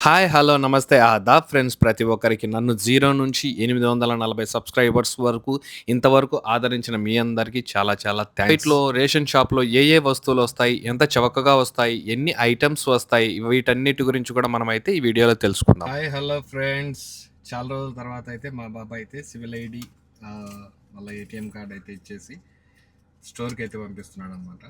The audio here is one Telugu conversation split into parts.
హాయ్, హలో, నమస్తే, ఆదాబ్ ఫ్రెండ్స్. ప్రతి ఒక్కరికి నన్ను 0 నుంచి 840 సబ్స్క్రైబర్స్ వరకు ఇంతవరకు ఆదరించిన మీ అందరికీ చాలా చాలా థాంక్స్. సైట్‌లో రేషన్ షాప్‌లో ఏ ఏ వస్తువులొస్తాయి? ఎంత చవకగా వస్తాయి? ఎన్ని ఐటెమ్స్ వస్తాయి? వీటన్నిటి గురించి కూడా మనమైతే ఈ వీడియోలో తెలుసుకుందాం. Hi, hello friends. చాలా రోజుల తర్వాత అయితే మా బాబాయ్ అయితే సివిల్ ఐడి వాళ్ళ ఏటీఎం కార్డ్ అయితే ఇచ్చేసి స్టోర్‌కి అయితే పంపిస్తున్నాడనమాట.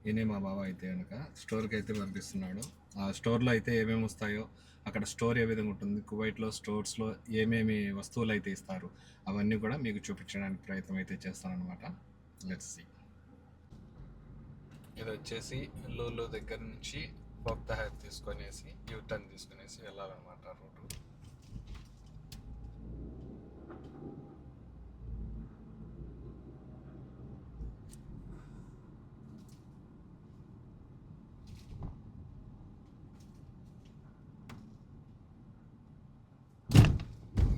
ఈయనే మా బావ అయితే కనుక స్టోర్కి అయితే పంపిస్తున్నాడు. ఆ స్టోర్లో అయితే ఏమేమి వస్తాయో, అక్కడ స్టోర్ ఏ విధంగా ఉంటుంది, కువైట్లో స్టోర్స్లో ఏమేమి వస్తువులు అయితే ఇస్తారు, అవన్నీ కూడా మీకు చూపించడానికి ప్రయత్నం అయితే చేస్తానన్నమాట. Let's see. ఇది వచ్చేసి లూలు దగ్గర నుంచి ఫోక్తహర్ తీసుకొనేసి యూటర్న్ తీసుకునేసి వెళ్ళాలన్నమాట రూటు.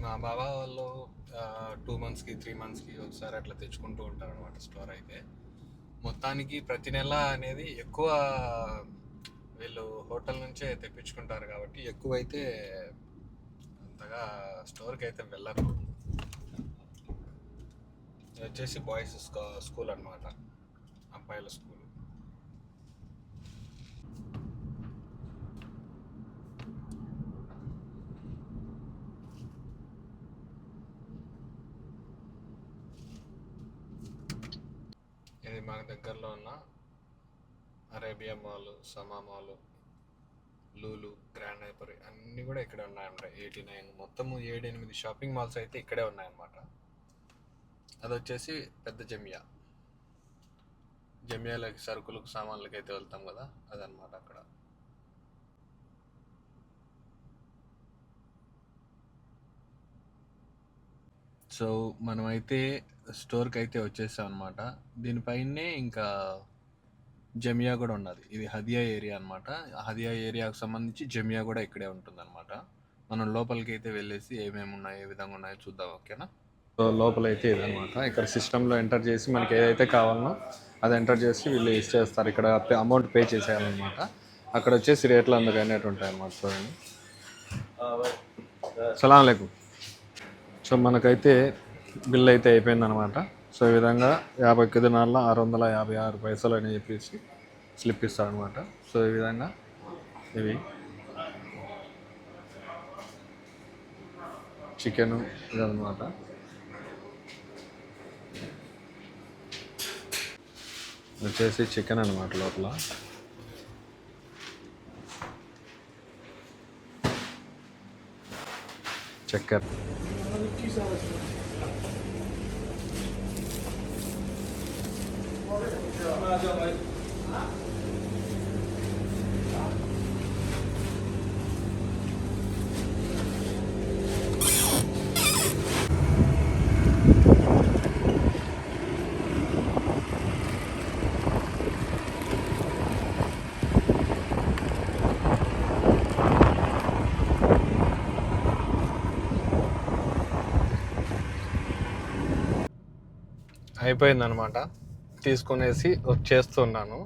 మా బాబా వాళ్ళు 2 మంత్స్కి 3 మంత్స్కి ఒకసారి అట్లా తెచ్చుకుంటూ ఉంటారు అనమాట స్టోర్ అయితే. మొత్తానికి ప్రతి నెల అనేది ఎక్కువ వీళ్ళు హోటల్ నుంచే తెప్పించుకుంటారు కాబట్టి ఎక్కువైతే అంతగా స్టోర్కి అయితే వెళ్ళరు. ఇది వచ్చేసి బాయ్స్ స్కూల్ అనమాట, అబ్బాయిల స్కూల్. ఇది మన దగ్గరలో ఉన్న అరేబియా మాల్, సమా మాల్, లూలు, గ్రాండ్ హైపర్ అన్నీ కూడా ఇక్కడే ఉన్నాయన్నమాట. 89 మొత్తము 7-8 షాపింగ్ మాల్స్ అయితే ఇక్కడే ఉన్నాయన్నమాట. అది వచ్చేసి పెద్ద జమియా. జమియాలకి సరుకులకు సామాన్లకి అయితే వెళ్తాం కదా, అదనమాట అక్కడ. సో మనమైతే స్టోర్కి అయితే వచ్చేసాం అనమాట. దీనిపైనే ఇంకా జమియా కూడా ఉన్నది. ఇది హదియా ఏరియా అనమాట. హదియా ఏరియాకు సంబంధించి జమియా కూడా ఇక్కడే ఉంటుంది అనమాట. మనం లోపలికి అయితే వెళ్ళేసి ఏమేమి ఉన్నాయి, ఏ విధంగా ఉన్నాయో చూద్దాం. ఓకేనా? సో లోపలైతే ఇదనమాట. ఇక్కడ సిస్టంలో ఎంటర్ చేసి మనకి ఏదైతే కావాలనో అది ఎంటర్ చేసి వీళ్ళు ఇచ్చేస్తారు. ఇక్కడ అమౌంట్ పే చేసేయాలన్నమాట. అక్కడ వచ్చేసి రేట్లు అందుకు అనేవి ఉంటాయి అన్నమాట. చూడండి. సలాం అలైకుం. సో మనకైతే బిల్ అయితే అయిపోయిందనమాట. సో ఈ విధంగా 50 దినాల్లో 656 పైసలు అని చెప్పేసి స్లిప్ ఇస్తారనమాట. సో ఈ విధంగా ఇవి చికెను ఇదనమాట. వచ్చేసి చికెన్ అనమాట. లోపల చక్కెర, అయిపోయిందనమాట. తీసుకునేసి వచ్చేస్తున్నాను.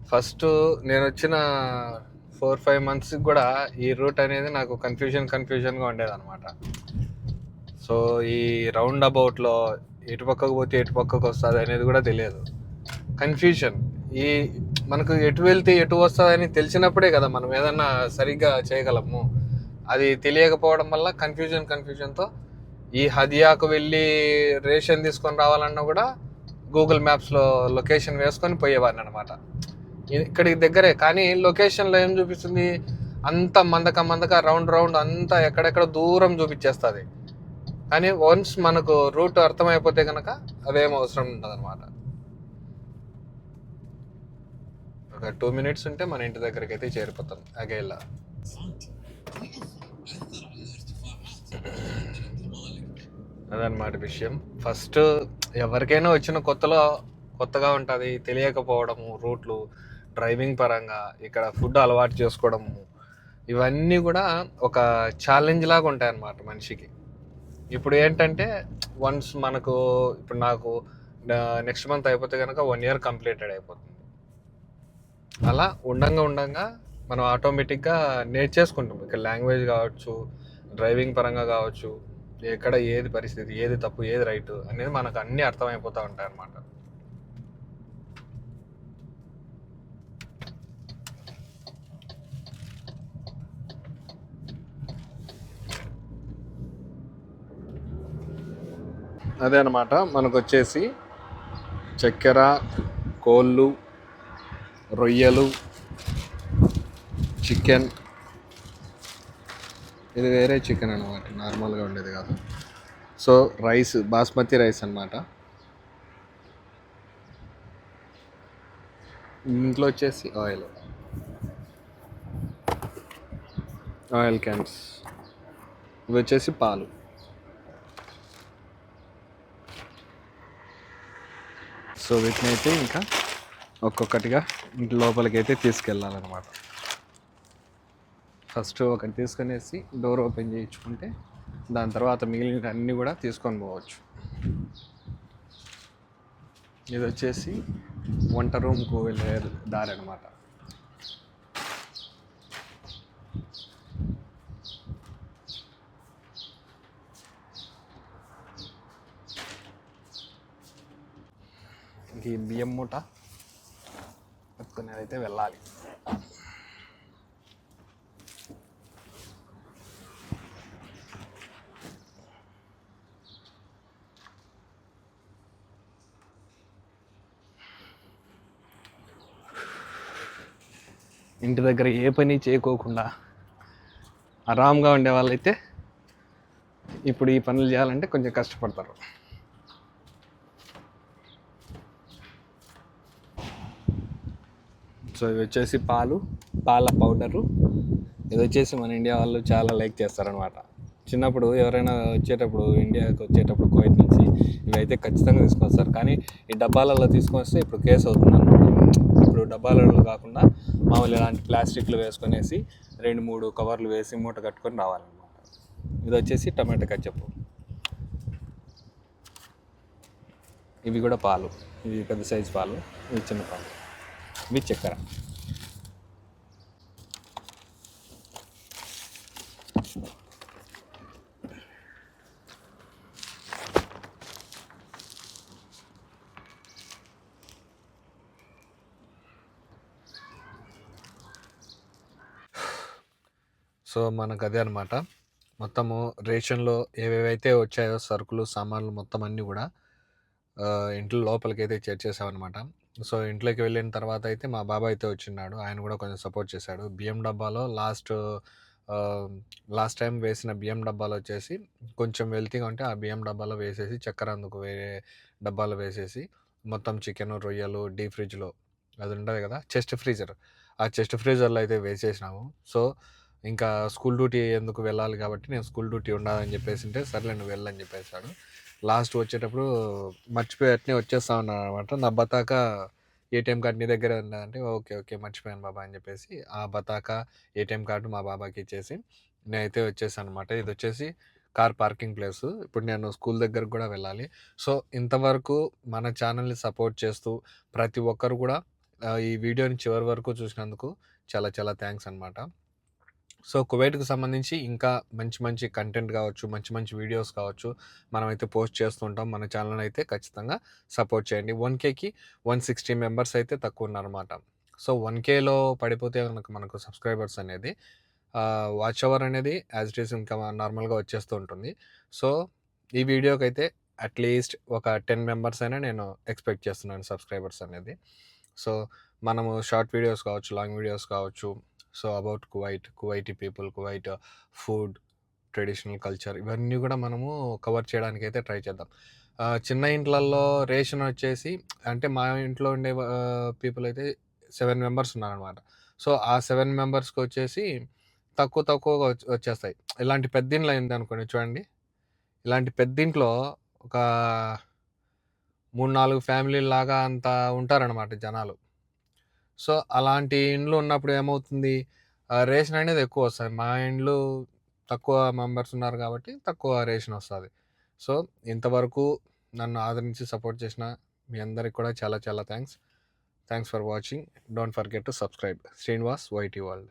ఫస్ట్ నేను వచ్చిన 4-5 మంత్స్కి కూడా ఈ రూట్ అనేది నాకు కన్ఫ్యూజన్గా ఉండేదన్నమాట. సో ఈ రౌండ్ అబౌట్లో ఎటు పక్కకు పోతే ఎటు పక్కకు వస్తుంది అనేది కూడా తెలియదు. కన్ఫ్యూజన్. ఈ మనకు ఎటు వెళ్తే ఎటు వస్తుంది అని తెలిసినప్పుడే కదా మనం ఏదన్నా సరిగ్గా చేయగలము. అది తెలియకపోవడం వల్ల కన్ఫ్యూజన్తో ఈ హదియాకు వెళ్ళి రేషన్ తీసుకొని రావాలన్నా కూడా గూగుల్ మ్యాప్స్లో లొకేషన్ వేసుకొని పోయేవాడిని అనమాట. ఇక్కడికి దగ్గరే కానీ లొకేషన్లో ఏం చూపిస్తుంది, అంత మందక రౌండ్ అంతా ఎక్కడెక్కడ దూరం చూపించేస్తుంది. కానీ వన్స్ మనకు రూట్ అర్థమైపోతే కనుక అవేం అవసరం ఉంటుంది అనమాట. ఒక 2 minutes ఉంటే మన ఇంటి దగ్గరికి అయితే చేరిపోతాం అగేలా. అదనమాట విషయం. ఫస్ట్ ఎవరికైనా వచ్చిన కొత్తగా ఉంటుంది, తెలియకపోవడము, రూట్లు, డ్రైవింగ్ పరంగా ఇక్కడ ఫుడ్ అలవాటు చేసుకోవడము, ఇవన్నీ కూడా ఒక ఛాలెంజ్ లాగా ఉంటాయి అన్నమాట మనిషికి. ఇప్పుడు ఏంటంటే వన్స్ మనకు ఇప్పుడు నాకు నెక్స్ట్ మంత్ అయిపోతే కనుక 1 year కంప్లీటెడ్ అయిపోతుంది. అలా ఉండంగా మనం ఆటోమేటిక్గా నేర్చేసుకుంటాం. ఇక్కడ లాంగ్వేజ్ కావచ్చు, డ్రైవింగ్ పరంగా కావచ్చు, ఎక్కడ ఏది పరిస్థితి, ఏది తప్పు, ఏది రైట్ అనేది మనకు అన్నీ అర్థమైపోతూ ఉంటాయి అన్నమాట. అదే అనమాట మనకు వచ్చేసి చక్కెర, కోళ్ళు, రొయ్యలు, చికెన్. ఇది వేరే చికెన్ అనమాట, నార్మల్గా ఉండేది కాదు. సో రైస్, బాస్మతి రైస్ అనమాట. ఇంట్లో వచ్చేసి ఆయిల్ క్యాన్స్. ఇవి వచ్చేసి పాలు. సో వీటిని అయితే ఇంకా ఒక్కొక్కటిగా ఇంటి లోపలికి అయితే తీసుకెళ్ళాలన్నమాట. ఫస్ట్ ఒకటి తీసుకునేసి డోర్ ఓపెన్ చేయించుకుంటే దాని తర్వాత మిగిలిన అన్నీ కూడా తీసుకొని పోవచ్చు. ఇది వచ్చేసి వంట రూమ్కు వెళ్ళే దారి అనమాట. ఇంక ఈ బియ్యం మూట పట్టుకుని అయితే వెళ్ళాలి. ఇంటి దగ్గర ఏ పని చేయకోకుండా ఆరాంగా ఉండే వాళ్ళైతే ఇప్పుడు ఈ పనులు చేయాలంటే కొంచెం కష్టపడతారు. సో ఇవి వచ్చేసి పాల పౌడరు. ఇది వచ్చేసి మన ఇండియా వాళ్ళు చాలా లైక్ చేస్తారనమాట. చిన్నప్పుడు ఎవరైనా వచ్చేటప్పుడు, ఇండియాకి వచ్చేటప్పుడు కువైట్ నుంచి ఇవి అయితే ఖచ్చితంగా తీసుకొస్తారు. కానీ ఈ డబ్బాలలో తీసుకొస్తే ఇప్పుడు కేసు అవుతుంది అనమాట. ఇప్పుడు డబ్బాలలో కాకుండా మామూలు ఇలాంటి ప్లాస్టిక్లు వేసుకొనేసి 2-3 కవర్లు వేసి మూట కట్టుకొని రావాలన్నమాట. ఇది వచ్చేసి టమాటా కచ్చప్పు. ఇవి కూడా పాలు. ఇవి పెద్ద సైజు పాలు, ఇవి చిన్న పాలు, ఇవి చక్కెర. సో మనకు అదే అనమాట, మొత్తము రేషన్లో ఏవేవైతే వచ్చాయో సరుకులు, సామాన్లు మొత్తం అన్నీ కూడా ఇంట్లో లోపలికి అయితే చేర్చేసామన్నమాట. సో ఇంట్లోకి వెళ్ళిన తర్వాత అయితే మా బాబాయ్ అయితే వచ్చిన్నాడు. ఆయన కూడా కొంచెం సపోర్ట్ చేశాడు. బియ్యం డబ్బాలో లాస్ట్ టైం వేసిన బియ్యం డబ్బాలో వచ్చేసి కొంచెం వెల్తీగా ఉంటే ఆ బియ్యం డబ్బాలో వేసేసి చక్కెర అందుకు వేరే డబ్బాలో వేసేసి మొత్తం చికెన్, రొయ్యలు డీప్ ఫ్రిడ్జ్లో అది ఉంటుంది కదా, చెస్ట్ ఫ్రీజర్, ఆ చెస్ట్ ఫ్రీజర్లో అయితే వేసేసినాము. సో ఇంకా స్కూల్ డ్యూటీ ఎందుకు వెళ్ళాలి కాబట్టి నేను స్కూల్ డ్యూటీ ఉండాలని చెప్పేసి ఉంటే సర్లే నువ్వు వెళ్ళని చెప్పేశాడు. లాస్ట్ వచ్చేటప్పుడు మర్చిపోయి అట్నే వచ్చేస్తా ఉన్నాను అనమాట. నా బతాకా ఏటీఎం కార్డు నీ దగ్గర ఉన్నదంటే ఓకే ఓకే మర్చిపోయాను బాబా అని చెప్పేసి ఆ బతాకా ఏటీఎం కార్డు మా బాబాకి ఇచ్చేసి నేనైతే వచ్చేసాను అనమాట. ఇది వచ్చేసి కార్ పార్కింగ్ ప్లేస్. ఇప్పుడు నేను స్కూల్ దగ్గరకు కూడా వెళ్ళాలి. సో ఇంతవరకు మన ఛానల్ని సపోర్ట్ చేస్తూ ప్రతి ఒక్కరు కూడా ఈ వీడియోని చివరి వరకు చూసినందుకు చాలా చాలా థ్యాంక్స్ అనమాట. సో కువైట్కి సంబంధించి ఇంకా మంచి మంచి కంటెంట్ కావచ్చు, మంచి మంచి వీడియోస్ కావచ్చు, మనమైతే పోస్ట్ చేస్తుంటాం. మన ఛానల్ అయితే ఖచ్చితంగా సపోర్ట్ చేయండి. 1Kకి 160 మెంబర్స్ అయితే తక్కువ ఉన్నారన్నమాట. సో 1Kలో పడిపోతే కనుక మనకు సబ్స్క్రైబర్స్ అనేది వాచ్ అవర్ అనేది యాజ్ ఇట్ ఈస్ ఇంకా నార్మల్గా వచ్చేస్తూ ఉంటుంది. సో ఈ వీడియోకి అయితే అట్లీస్ట్ ఒక 10 మెంబర్స్ అయినా నేను ఎక్స్పెక్ట్ చేస్తున్నాను సబ్స్క్రైబర్స్ అనేది. సో మనము షార్ట్ వీడియోస్ కావచ్చు, లాంగ్ వీడియోస్ కావచ్చు, so about Kuwaiti people, Kuwait food, traditional culture ఇవన్నీ కూడా మనము కవర్ చేయడానికి అయితే ట్రై చేద్దాం. చిన్న ఇంట్లల్లో రేషన్ వచ్చేసి అంటే మా ఇంట్లో ఉండే పీపుల్ అయితే 7 మెంబర్స్ ఉన్నారనమాట. సో ఆ 7 మెంబర్స్కి వచ్చేసి తక్కువగా వచ్చేస్తాయి. ఇలాంటి పెద్ద ఇంట్లో అయింది అనుకోండి, చూడండి ఇలాంటి పెద్ద ఇంట్లో ఒక 3-4 ఫ్యామిలీలాగా అంతా ఉంటారనమాట జనాలు. సో అలాంటి ఇండ్లు ఉన్నప్పుడు ఏమవుతుంది, రేషన్ అనేది ఎక్కువ వస్తుంది. మా ఇండ్లు తక్కువ మెంబర్స్ ఉన్నారు కాబట్టి తక్కువ రేషన్ వస్తుంది. సో ఇంతవరకు నన్ను ఆదరించి సపోర్ట్ చేసిన మీ అందరికి కూడా చాలా చాలా thanks. Thanks for watching. Don't forget to subscribe. Srinivas YT world.